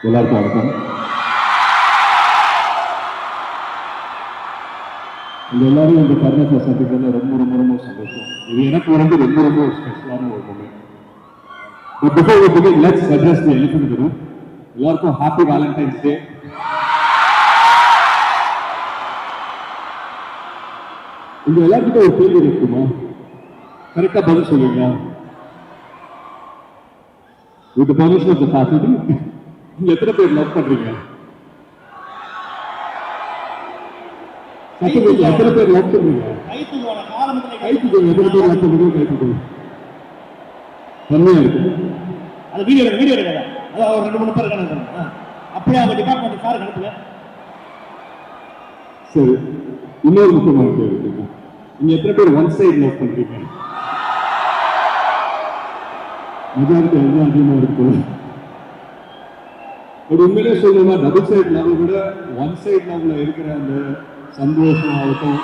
எல்லாருக்கும் வணக்கம். உங்க எல்லாரும் இந்த தருணத்தை சந்திக்கிறதுல ரொம்ப ரொம்ப ரொம்ப சந்தோஷம். இது எனக்கு வந்து ரொம்ப ரொம்ப ஸ்பெஷலான ஒரு moment. But before we begin, let's address the elephant in the room. எல்லாருக்கும் ஹாப்பி வேலண்டைன்ஸ் டே. உங்க எல்லாருக்கிட்ட ஒரு கேள்வி இருக்குமா? கரெக்டாக பதில் சொல்லுவீங்களா? With permission of the faculty, நீங்க எத்தனை பேர் லவ் பண்றீங்க? எத்தனை பேர் லவ் பண்றீங்க? கை தூக்குங்க. எத்தனை பேர் லவ் பண்றீங்க? கை தூக்குங்க. கம்மியா இருக்கு. அது வீடியோ எடுங்க. அதான் ஒரு 2-3 பேர் இருக்காங்க. அப்படியே அவங்க டிபார்ட்மெண்ட் சார் அனுப்புங்க. சரி, இன்னொரு முக்கியமான கேள்வி இருக்கு. நீங்க எத்தனை பேர் ஒன் சைடு லவ் பண்றீங்க? மெஜாரிட்டி அதுதான் அதிகமாக இருக்கு. ஒரு உண்மையிலே சொல்லணும்னா டபுள் சைடு லவ் விட ஒன் சைடு லவ்ல இருக்கிற அந்த சந்தோஷம் ஆகட்டும்,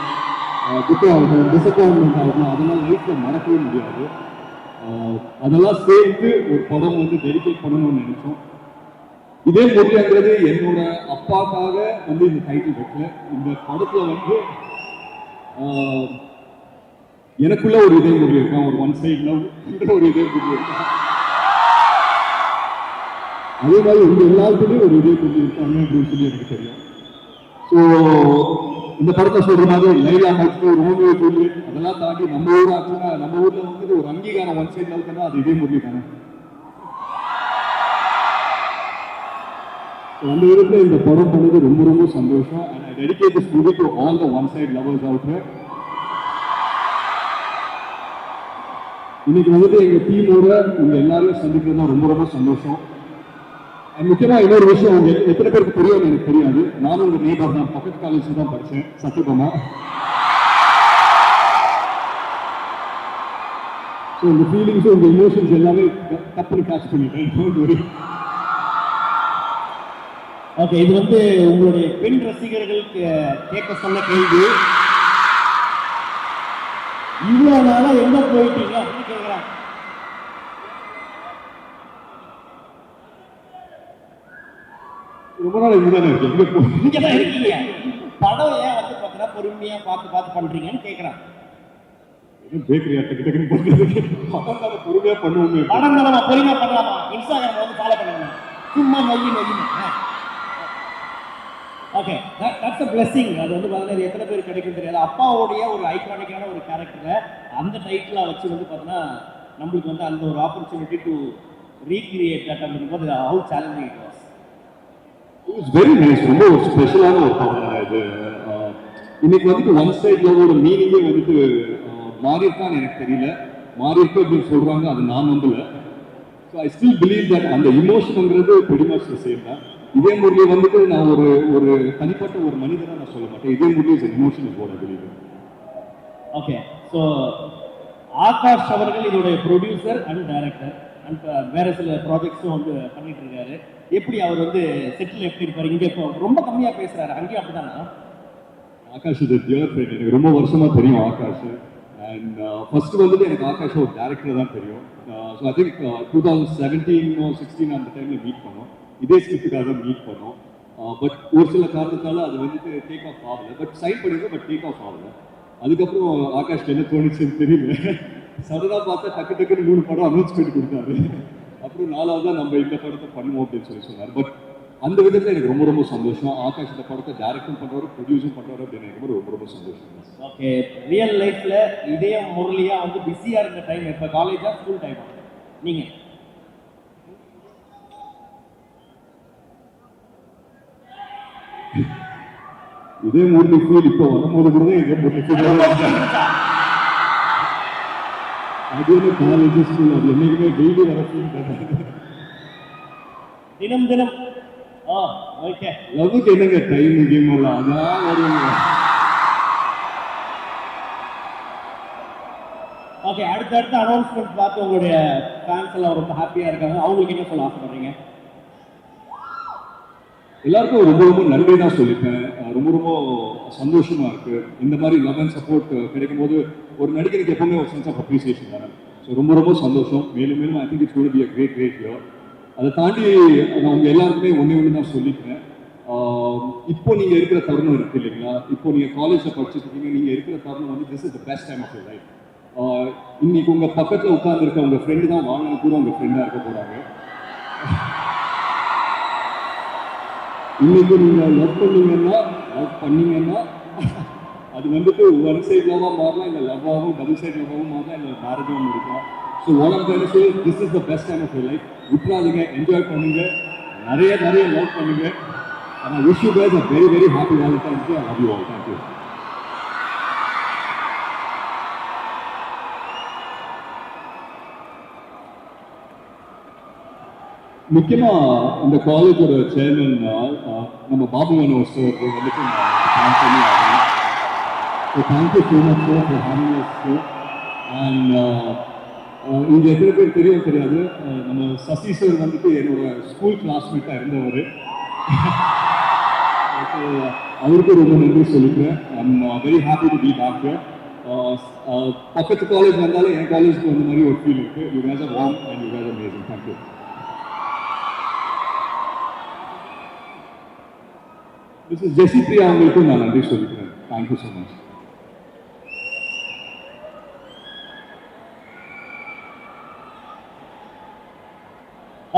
துக்கம் ஆகட்டும், டிசப்பாயின்மெண்ட் ஆகட்டும், அதெல்லாம் லைஃப்ல மறக்கவே முடியாது. அதெல்லாம் சேர்த்து ஒரு படம் வந்து டெடிகேட் பண்ணணும்னு நினைச்சோம். இதே முறையாங்கிறது என்னோட அப்பாக்காக வந்து இந்த டைட்டில் வைக்கல. இந்த படத்துல வந்து எனக்குள்ள ஒரு இதே முறை இருக்கான், ஒரு ஒன் சைடு லவ் ஒரு இதே முறை இருக்கான். அதே மாதிரி உங்க எல்லாருக்குமே ஒரு இதே முறை இருக்காங்க அப்படின்னு சொல்லி எனக்கு தெரியும். ஸோ இந்த படத்தை சொல்ற மாதிரி லைலா மஜ்னு, ரோமியோ ஜூலியட் அதெல்லாம் தாண்டி நம்ம ஊர் ஆச்சுன்னா நம்ம ஊர்ல வந்து ஒரு அங்கீகாரம் ஒன் சைடு லவ் தானே, அது இதே முறை தானே. அந்த விதத்தில் இந்த படம் பண்ணது ரொம்ப ரொம்ப சந்தோஷம். and I dedicate this movie to all the one side lovers out there. இன்னைக்கு வந்துட்டு எங்க டீமோட உங்க எல்லாரையும் சந்திக்கிறது தான் ரொம்ப ரொம்ப சந்தோஷம். முக்கியமா இன்னொரு விஷயம், உங்க எத்தனை பேருக்கு தெரியும் எனக்கு தெரியாது, நானும் உங்க நேபர் தான், பக்கத்து காலேஜ் தான் படித்தேன், சத்தியபாமா. ஸோ உங்க ஃபீலிங்ஸ் உங்க இமோஷன்ஸ் எல்லாமே தப்புன்னு கேட்ச் பண்ணிட்டேன். ஓகே, இது வந்து உங்களுடைய பெண் ரசிகர்கள் கேட்க சொன்ன கேள்வி. இவ்வளவு நாளா எங்க போயிட்டீங்க அப்படின்னு கேட்கிறாங்க. ரொம்ப நாள் இங்கதானே இருக்கு, இங்கதான் இருக்கீங்க. படம் ஏன் வந்து பார்த்தீங்கன்னா பொறுமையா பார்த்து பண்றீங்கன்னு கேட்கிறாங்க. பேக்கரி டக்கு பண்றதுக்கு படம் தானே பொறுமையா பண்ணுவோமே. படம் தானே பொறுமையா பண்ணலாமா? இன்ஸ்டாகிராம் வந்து ஃபாலோ பண்ணுங்க, சும்மா நொய்யு. Okay, that's a blessing. அது வந்து பார்த்தீங்கன்னா எத்தனை பேர் கிடைக்கும் தெரியாது. அப்பாவுடைய ஒரு ஐகானிக்கான ஒரு கேரக்டரை அந்த டைட்டிலாக வச்சு வந்து பார்த்தீங்கன்னா நம்மளுக்கு வந்து அந்த ஒரு ஆப்பர்ச்சுனிட்டி டு ரீக்ரியேட் தட் அப்படிங்கும்போது how challenging it was. It's very nice. ரொம்ப ஒரு ஸ்பெஷலான ஒரு படம் தான் இது. இன்னைக்கு வந்துட்டு ஒன் சைட் லவோட மீனிங்கே வந்துட்டு மாறி இருக்கான்னு எனக்கு தெரியல. மாறி இருக்கு அப்படின்னு சொல்றாங்க, அது நான் நம்பல. So I still believe that அந்த இமோஷனுங்கிறது pretty much the same தான். இதே முறையை வந்துட்டு நான் ஒரு தனிப்பட்ட ஒரு மனிதனாக நான் சொல்ல மாட்டேன். இதே முறையை emotion is what I believe. Okay, so Akash அவர்கள் இதோடைய ப்ரொடியூசர் அண்ட் டைரக்டர் அண்ட் வேற சில ப்ராஜெக்ட்ஸும் வந்து பண்ணிட்டு இருக்காரு. எப்படி அவர் வந்து செட்டில் எப்படி இருப்பாரு? இங்கே இப்போ ரொம்ப கம்மியாக பேசுறாரு, அங்கேயும் அப்படிதானா? ஆகாஷ் இது டியர் ஃப்ரெண்ட், எனக்கு ரொம்ப வருஷமா தெரியும் ஆகாஷ். அண்ட் ஃபர்ஸ்ட் வந்துட்டு எனக்கு ஆகாஷ் ஒரு டேரக்டர் தான் தெரியும். ஸோ ஐ திங்க் 2017-16 அந்த டைமில் மீட் பண்ணோம். இதே ஸ்கிரிப்டுக்காக மீட் பண்ணோம். பட் ஒரு சில காரணத்தால் அது வந்துட்டு டேக் ஆஃப் ஆகலை. பட் சைன் பண்ணியிருக்கோம், பட் டேக் ஆஃப் ஆகலை. அதுக்கப்புறம் ஆகாஷ்க்கு என்ன தோணுச்சுன்னு தெரியல. சடனாக பார்த்தா டக்குன்னு 3 படம் அனௌன்ஸ்மெண்ட் கொடுத்தாரு. அப்புறம் 4வது தான் நம்ம இந்த படத்தை பண்ணுவோம் அப்படின்னு சொன்னார். பட் அந்த விதத்தில் எனக்கு ரொம்ப ரொம்ப சந்தோஷம். ஆகாஷ் இந்த படத்தை டைரக்டும் பண்ணுவார், ப்ரொடியூஸும் பண்ணுவார் அப்படின்னு எனக்கு ரொம்ப ரொம்ப சந்தோஷம். ஓகே, ரியல் லைஃப்ல இதே முரளியா வந்து பிஸியா இருந்த டைம் இப்போ காலேஜா ஸ்கூல் டைமா நீங்க? இதே முரளி ஃபீல் இப்போ வரும்போது கூட இதே முரளி ஃபீல் அது என்ன காலேஜ் ஸ்கூல், அது என்னைக்குமே டெய்லி வர ஃபீல் தானே. தினம் ஓகே, லவ்வுக்கு என்னங்க டைம் கேம் எல்லாம் அதான் வருவாங்க. ஓகே, அடுத்த அனௌன்ஸ்மெண்ட் பார்த்து உங்களுடைய ஃபேன்ஸ் எல்லாம் ரொம்ப ஹாப்பியா இருக்காங்க. அவங்களுக்கு என்ன சொல்ல ஆசைப்படுறீங்க? எல்லாருக்கும் ரொம்ப ரொம்ப நன்றி தான் சொல்லிப்பேன். ரொம்ப சந்தோஷமா இருக்கு. இந்த மாதிரி லவ் அண்ட் சப்போர்ட் கிடைக்கும் போது ஒரு நடிகருக்கு எப்பவுமே ஒரு சென்ஸ் ஆஃப் அப்ரிசியேஷன் தானே. ஸோ ரொம்ப சந்தோஷம். மேலும் I think it's going to be a great இயர். அதை தாண்டி நான் உங்க எல்லாருக்குமே ஒன்று தான் சொல்லிக்கிறேன். இப்போ நீங்க இருக்கிற தருணம் இருக்கு இல்லைங்களா, இப்போ நீங்க காலேஜ்ல படிச்சுட்டு இருக்கீங்க, நீங்க இருக்கிற தருணம் வந்து this is the best time of your life. இன்னைக்கு உங்க பக்கத்துல உட்கார்ந்து இருக்க உங்க ஃப்ரெண்டு தான் வாழ்நாள் கூட உங்க ஃப்ரெண்டா இருக்க போறாங்க. இன்னைக்கு நீங்க லவ் பண்ணீங்கன்னா அது வந்துட்டு ஒன் சைட் லவ்வாக மாறலாம், இல்லை லவ்வாகவும் டபுள் சைட் லவ்வாகவும் மாறலாம், இல்லை மேரேஜாகவும் இருக்கும். So what am trying to say, this is the best time of your life. விட்டுறாதீங்க, என்ஜாய் பண்ணுங்க, நிறைய லவ் பண்ணுங்க. And I wish you guys a very, very happy Valentine's Day. I love you all. Thank you. முக்கியமா இந்த காலேஜோட chairman நம்ம Babu Manoj sir வந்துட்டு நான் பண்ணி ஆகணும். So thank you so much sir for having as sir. And இங்கே எத்தனை பேர் தெரியும் தெரியாது, நம்ம சசி சார் வந்துட்டு என்னோட ஸ்கூல் கிளாஸ்மேட்டாக இருந்தவர். ஸோ அவருக்கு ரொம்ப நன்றி சொல்லிக்கிறேன். I'm very happy to be back here. பக்கத்து காலேஜ் வந்தாலும் என் காலேஜுக்கு வந்த மாதிரி ஒரு ஃபீல் இருக்குது. You guys are warm and you guys are amazing. Thank you. Mrs Jessie Priya அவங்களுக்கும் நான் நன்றி சொல்லிக்கிறேன். Thank you so much.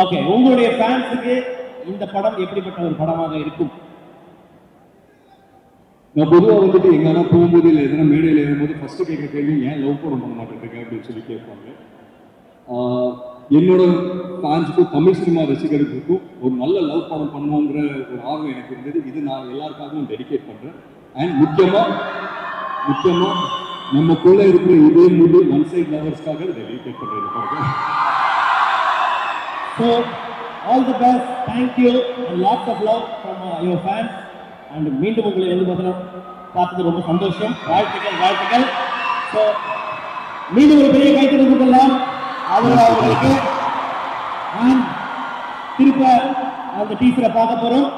ஓகே, உங்களுடைய ஃபேன்ஸுக்கு இந்த படம் எப்படிப்பட்ட ஒரு படமாக இருக்கும்? நான் பொதுவாக வந்துட்டு எங்கன்னா போகும்போது இல்லை எதனா மேடையில் ஏறும்போது ஃபஸ்ட்டு கேட்குற கேள்வி ஏன் லவ் படம் பண்ண மாட்டேங்க அப்படின்னு சொல்லி கேட்பாங்க. என்னோட ஃபேன்ஸுக்கும் தமிழ் சினிமா ரசிகர்களுக்கும் ஒரு நல்ல லவ் படம் பண்ணுவோங்கிற ஒரு ஆர்வம் எனக்கு இருந்தது. இது நான் எல்லாருக்காகவும் டெடிகேட் பண்ணுறேன். அண்ட் முக்கியமாக நமக்குள்ளே இருக்கிற இதே மூவி ஒன் சைட் லவர்ஸ்க்காக டெடிகேட் பண்ணுறேன். So all the best, thank you and lots of love from your fans. And மீண்டும் உங்களை வந்து பார்த்தது ரொம்ப சந்தோஷம். வாழ்த்துக்கள். ஸோ மீண்டும் ஒரு பெரிய கைத்தறி கொடுக்கலாம் அவர்களுக்கு. திருப்ப அந்த டீச்சரை பார்க்க போகிறோம்.